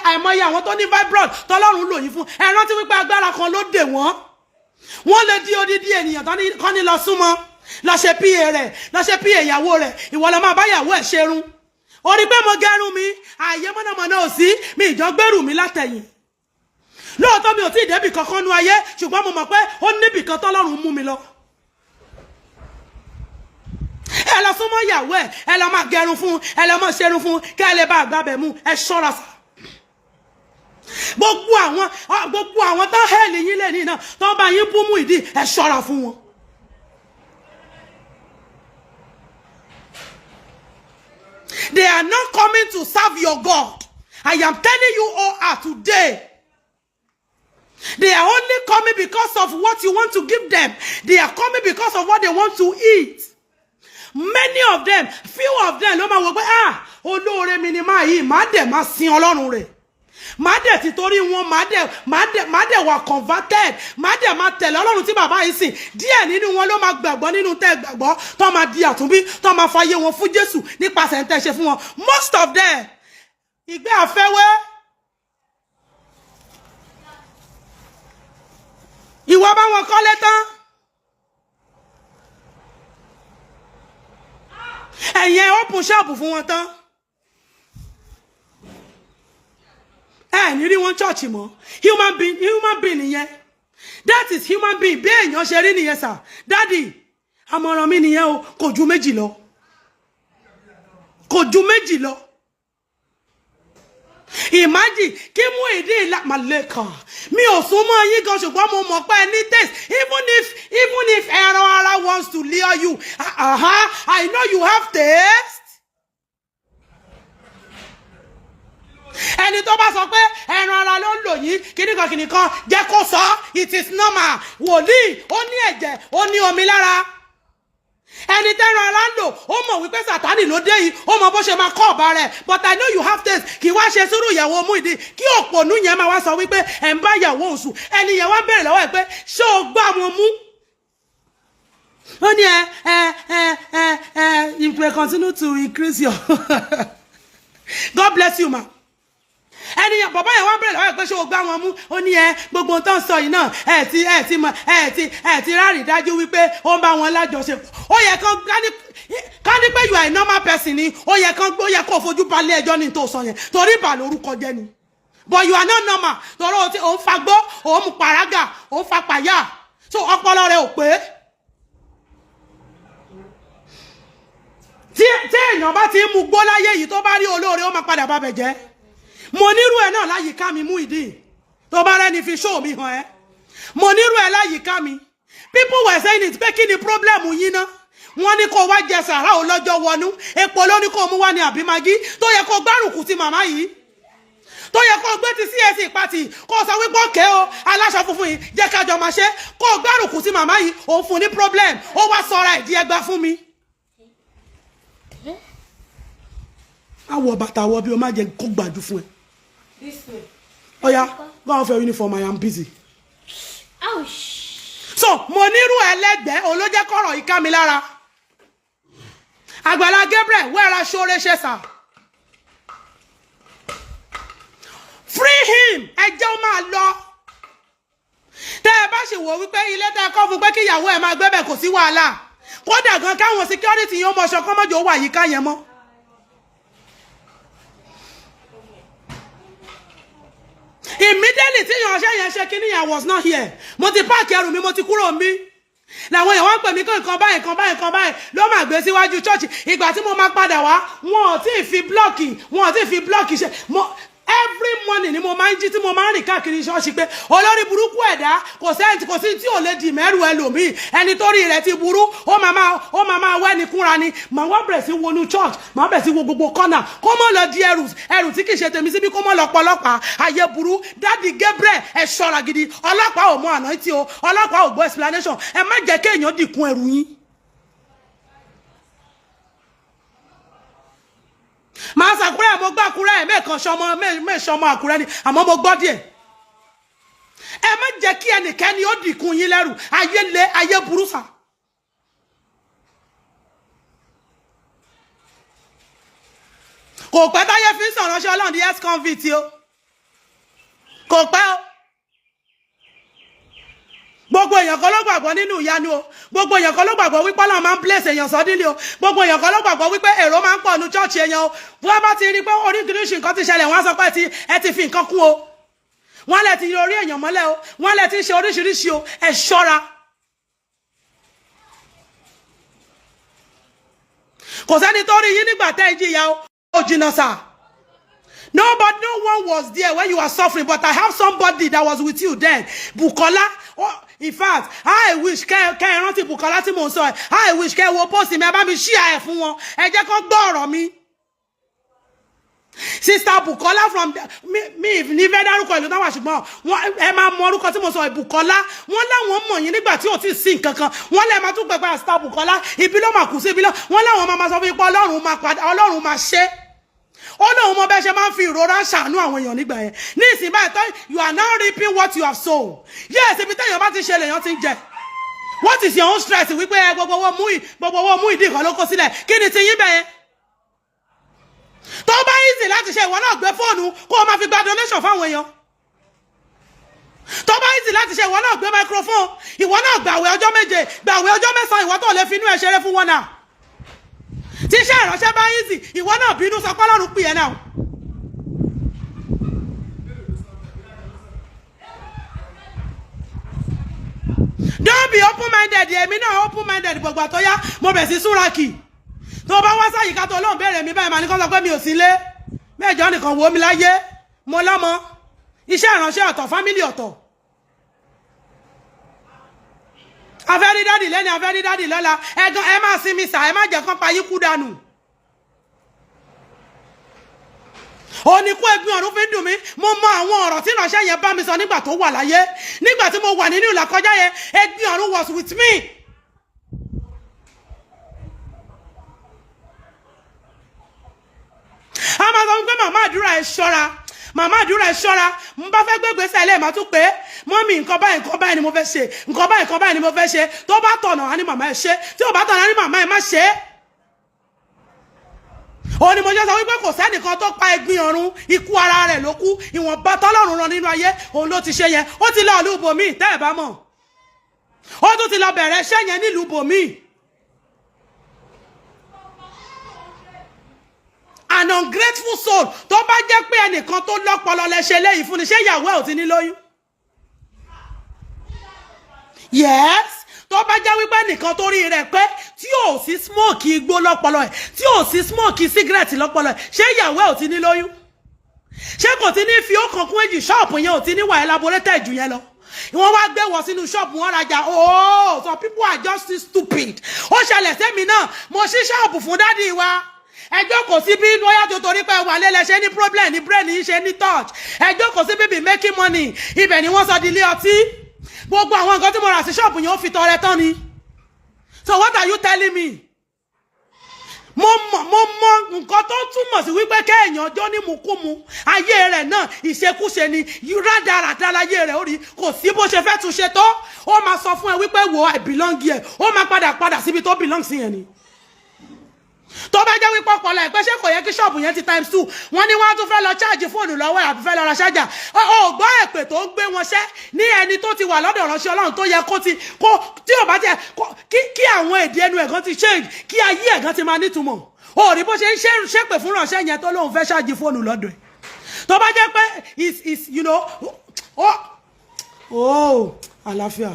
àìmọye àwọn tó ní fibroid tọ́lọ́run lò yín fún. Ẹ rántí wípé agbára kan ló dè wọ́n. Wọ́n lè di odidi ènìyàn kan ní lọ súnmọ́, lọ ṣe PA rẹ̀, lọ ṣe PA ìyàwó rẹ̀, ìwọ lọ máa bá ìyàwó ẹ̀ ṣerun. Orí pé mo gẹrun mi, ààyè mọ̀nàmọ́ná ò sí, mi ìjọ gbèrú mi látẹ̀yìn. Lóòótọ́ mi ò tí ì débì kankan nú ayé, ṣùgbọ́n mo mọ̀ pé ó níbì kan tọ́lọ́run mú mi lọ. Ẹ lọ súnmọ́ ìyàwó ẹ̀, ẹ lọ máa gẹrun fún, ẹ lọ máa ṣerun fún, kẹ́ ẹ lè bá àgbàbẹ̀ mú, ẹ ṣọ́ra sà. Gbogbo àwọn tó hẹ́ẹ̀lì yín lè ní náà, tó bá yín bú Muyideen, ẹ ṣọ́ra fún wọn. They are not coming to serve your God. I am telling you all today. They are only coming because of what you want to give them. They are coming because of what they want to eat. Many of them, few of them, ló máa wò pé olóore mi ni máa yìí, máa dẹ̀ máa sin Ọlọ́run rẹ̀. Máa dẹ̀ ti torí wọn, máa dẹ̀ wà converted, máa dẹ̀ máa tẹ̀lé Ọlọ́run tí bàbá yìí sìn. Díẹ̀ nínú wọn ló máa gbàgbọ́ nínú tẹ́ gbàgbọ́, tó máa di àtúnbí, tó máa fàyè wọn fún Jésù nípasẹ̀ tẹ́ ṣe fún wọn. Most of them, ìgbé àfẹ́wé. Ìwọ bá wọn kọ́lé tán. Ẹ̀yin open shop fún wọn tán. Ní rí wọn church mọ́. Human being nìyẹn. That is human being. Bí èèyàn ṣe rí nìyẹn sà. Daddy, àmọ̀ràn mi nìyẹn o, kò ju méjì lọ. Kò ju méjì lọ. Imagine kí Muyideen Maleka. Mi ò sún mọ́ yín gan ṣùgbọ́n mo mọ̀ pé ní taste. Even if ẹran ara wants to lure you. I know you have taste. Ẹni tó bá sọ pé ẹran ara ló ń lò yín kìnnìkan jẹ́ kó sọ, it is normal. Woli ó ní ẹ̀jẹ̀, ó ní omi lára. ẹni tẹ́ran ara ń lò ó mọ̀ wípé Sátánì ló dé yìí ó mọ bó ṣe máa kọ́ ọ̀bá rẹ̀ but I know you have taste kì í wá ṣe sùúrù ìyàwó Muyideen kí òpònú yẹn máa wá sọ wípé ẹ̀ ń bá ìyàwó òun sùn ẹni yẹn wá bẹ̀rẹ̀ lọ́wọ́ ẹ̀ pé ṣé o gbá wọn mú ó ní if we continue to increase your God bless you ma ẹni yẹn bàbá yẹn wá bẹ̀rẹ̀ lọ́wọ́ ẹ̀ pé ṣé o gbá wọn mú ó ní gbogbo tó ń sọ yìí náà ẹ ti rárí dájú wípé ó ń bá wọn lájọṣepọ̀ ó yẹ kán ká ní pé you are a normal person ni ó yẹ kó fojú balẹ̀ ẹjọ́ ní tó sọ yẹn torí ìbà lórúkọ jẹ́ ni but you are not normal torí òun fagbó òun mu pàrágà òun fa pàyà so ọpọlọ rẹ ò pé tí èèyàn bá ti ń mu gbó láyé yìí tó bá rí olóore ó máa padà bá bẹ̀ jẹ́ mo nírú ẹ náà láyìíká mi Muyideen tó bá rẹ́ni fi show mi hàn ẹ́ mo nírú ẹ láyìíká mi people were saying it pé kí ni problem yín ná wọ́n ní kó wá jẹ sàrà ò lọ́jọ́ wọnú epo ló ní kó mú wá ní àbí magi tó yẹ kó gbárùkù ti màmá yìí tó yẹ kó gbé ti CAC pàtì kó sọ wípé òkè o aláṣọ funfun yìí jẹ́ kájọ máa ṣe kó gbárùkù ti màmá yìí òun fún ní problem ó wá sọra ìdí ẹgbà fún mi. àwọ̀ bàtà wọ bí o má jẹ kó gbàjú fún ẹ. This way. Oh yeah, go off your uniform. I am busy. Ouch. So, mo nírú ẹlẹ́gbẹ́ olójẹ́ kọ̀rọ̀ ìka mi lára. Agbala Gabriel, where are Soro Nla? Free him. Ẹ jẹ́ ó máa lọ. Tẹ́ ẹ bá ṣe wò wípé ilé tẹ́ kọ́ fún pé kí ìyàwó ẹ máa gbé bẹ̀ kò sí wàhálà. Kódà gan káwọn security yẹn mọ̀ ṣọ̀kan mọ́jọ́ wà yíká yẹn mọ́. Immediately tí ìyànṣẹ́ yẹn ṣe kíní yẹn was not here. Mo ti páàkì ẹrù mi, mo ti kúrò mi. Làwọn èèyàn wọ́n pè mí kó nǹkan báyìí ló máa gbé síwájú church. Ìgbà tí mo máa padà wá, wọn ò tí ì fi blọ́ọ̀kì ṣe. Every morning ni mo máa ń jí tí mo máa ń rìn káàkiri ṣọ́ọ̀ṣì pé olórí burúkú ẹ̀dá kò sí tí ò lè di mẹ́rù ẹlòmíì ẹni torí rẹ̀ ti burú ó máa máa wẹ́ni kúnra ni màá wá bẹ̀rẹ̀ sí wọnú church màá bẹ̀rẹ̀ sí wo gbogbo kọ́nà kó mọ́ lọ di ẹrù tí kì í ṣe tèmi síbi kó mọ́ lọ pọlọ́pàá ayé burú dáàdi Gabriel ẹ ṣọ́ra gidi ọlọ́pàá ò mọ àná tí o ọlọ́pàá ò gbọ́ explanation ẹ má jẹ́ kéèyàn dìkun ẹrù yín. Màá sàkúrẹ́ mo gbá àkúrẹ́ mẹ́ṣọmọ àkúrẹ́ ni àmọ́ mo gbọ́ díẹ̀. Ẹ má jẹ́ kí ẹnikẹ́ni ó dìkun yín lẹ́rù ayé le ayé burú sà. Kò pẹ́ táyé fi ń sọ̀rọ̀ ṣe Ọlọ́run di ex-convict o. Kò pẹ́ o. Gbogbo èèyàn kan ló gbàgbọ́ nínú ìyanu o. Gbogbo èèyàn kan ló gbàgbọ́ wípé Ọlọ́run máa ń bless èèyàn suddenly o. Gbogbo èèyàn kan ló gbàgbọ́ wípé èrò máa ń pọ̀ ní church èèyàn o. Wọ́n bá ti rí pé oríṣiríṣi nǹkan ti ṣẹlẹ̀ wọ́n á sọ pé ẹ ti fi nǹkan kún o. Wọ́n lè ti rí orí èèyàn mọ́lẹ̀ o. Wọ́n lè ti ṣe oríṣiríṣi o. Ẹ ṣọ́ra. Kò sẹ́ni tó rí yín nígbà tẹ́ ẹ jìyà o. Ó jìnnà sà. No one was there when you were suffering, but I have somebody that was with you then. Bukola, oh, in fact, I wish ke rántí Bukola tí mo sọ ẹ. I wish ke wo post mi bá mi share ẹ fún wọn. Ẹ jẹ́ kó gbọ́ ọ̀rọ̀ mi. Sister Bukola from me ní fẹ́ dárúkọ ìlú táwọn ṣùgbọ́n ẹ máa mọ orúkọ tí mo sọ Bukola wọ́n láwọn mọ̀ yín nígbà tí ò tí ì sí nǹkan kan wọ́n lè máa tún pẹ̀pẹ́ Sister Bukola ibi ló máa kù sí ibi lọ wọ́n láwọn máa sọ fún ipò Ọlọ́run máa ṣe ó lóun mọ bẹ́ẹ̀ ṣe máa ń fi ìrora ṣàánú àwọn èèyàn nígbà yẹn ní ìsìn báyìí tó you are now reaping what you have sown yes ibi téèyàn bá ti ṣe lèèyàn ti ń jẹ what is your own stress wípé gbogbo owó Muyideen kan ló kó sílẹ̀ kí ni ti yín bẹ́ẹ̀ tó bá easy láti ṣe ìwọ náà gbé fóònù kó o máa fi gba donation fáwọn èèyàn tó bá easy láti ṣe ìwọ náà gbé microphone ìwọ náà gbàwé ọjọ́ méje gbàwé ọjọ́ mẹ́sàn-án ìwọ tó lè fi inú ẹ̀ ṣeré fún wọn náà tí iṣẹ́ ìránṣẹ́ bá easy ìwọ náà bínú sọ pé Ọlọ́run pè é náà. Don't be open-minded èmi náà open-minded gbogbo àtọ́yá mo bẹ̀ sí súnrakì tó bá wá sáyìíká tó lóun béèrè mi báyìí máa ní kó sọ pé mi ò sí lé mẹ́jọ nìkan wo mi láyé mo lọ́mọ iṣẹ́ ìránṣẹ́ ọ̀tọ̀ fámílì ọ̀tọ̀ afẹ́rí dádì lẹ́ni afẹ́rí dádì lọ́la ẹ̀gán ẹ máa sinmi sà ẹ má jẹ́ kán pa yín kú dànù oníkú ẹgbin ọ̀run fi ń dùn mí mo mọ àwọn ọ̀rọ̀ tí ìránṣẹ́ yẹn bá mi sọ nígbà tó wà láyé nígbà tí mo wà nínú ìlàkọjá yẹn ẹgbin ọ̀run was with me. sọ wípé màmá àdúrà ẹ ṣọ́ra màmá àdúrà ẹ ṣọ́ra mo bá fẹ́ gbégbé sẹ́lẹ̀ màá tún pé mọ́mì nǹkan báyìí ni mo fẹ́ ṣe nǹkan báyìí ni mo fẹ́ ṣe tó bá tọ̀nà á ní màmá ẹ ṣe tí ò bá tọ̀nà á ní màmá ẹ má ṣe ó ní mo jẹ́ sọ wípé kò sẹ́nìkan tó pa ẹ̀gbin ọ̀run ikú ara rẹ̀ ló kú ìwọ̀nba tọ́lọ́run rán nínú ayé òun ló ti ṣe yẹn ó ti lọ ìlú bòmíì tẹ́ ẹ̀ bá mọ̀ ó tún ti lọ bẹ̀rẹ̀ iṣẹ́ yẹn nílùú bòmíì. An ungrateful soul tó bá jẹ́ pé ẹnìkan tó lọ́pọlọ lẹ ṣe léyìí fún ni ṣé ìyàwó ẹ̀ ò ti ní lóyún. Yes, tó bá jẹ́ wípé ẹnìkan tó rí rẹ̀ pé tí ò sí smoke igbó lọ́pọlọ ẹ̀ tí ò sí smoke cigarette lọ́pọlọ ẹ̀ ṣé ìyàwó ẹ̀ ò ti ní lóyún. Ṣé kò ti ní fi ọkàn kún èjì ṣọ́ọ̀pù yẹn ò ti ní wà elaborated jù yẹn lọ. Wọ́n wá gbé wọ sínú ṣọ́ọ̀pù wọn rajà some people are just stupid. Ó ṣẹlẹ̀ sẹ́mi náà mo ṣí ṣọ́ọ̀pù fún dádì wa. Ẹjọ́ kò sí bí lọ́yà tó torí pé wà lẹ́lẹ̀ ṣe ní problem ní brain yìí ṣe ní touch. Ẹjọ́ kò sí bíbí making money ibẹ̀ ni wọ́n sọ di ilé ọtí. Gbogbo àwọn nǹkan tí mo rà sí ṣọ́ọ̀bù yẹn ó fi tọrẹ tán ni. So what are you telling me? Mo mọ nǹkan tó túmọ̀ sí wípé kéèyàn ọjọ́ ní mukúmu ayé rẹ̀ náà ìṣekúṣe ni rádaràdà láyé rẹ̀ ó rí kò sí bó ṣe fẹ́ tún ṣe tó ó máa sọ fún ẹ wípé wo I belong here ó máa padà síbi tó belong sí yẹn ni. Tó bá jẹ́ wípé ọpọlọ ẹ̀ pé ṣé kò yẹ kí ṣọ́ọ̀bù yẹn ti times 2 wọ́n ní wọ́n á tún fẹ́ lọ ṣáàjì fóònù lọ́wọ́ ẹ̀ àbí fẹ́ lọ ra ṣáàjà ó gbọ́ èpè tó ń gbé wọn ṣẹ́ ní ẹni tó ti wà lọ́dọ̀ ìránṣẹ́ Ọlọ́run tó yẹ tí ò bá jẹ́ kí àwọn èdè ẹnu ẹ̀gán ti change kí ayé ẹ̀gán ti máa nítumọ̀ ó rí bó ṣe ń ṣépè fún ìránṣẹ́ yẹn tó lóun fẹ́ ṣáàjì fóònù lọ́dọ̀ ẹ̀ tó bá jẹ́ pé àlàáfíà.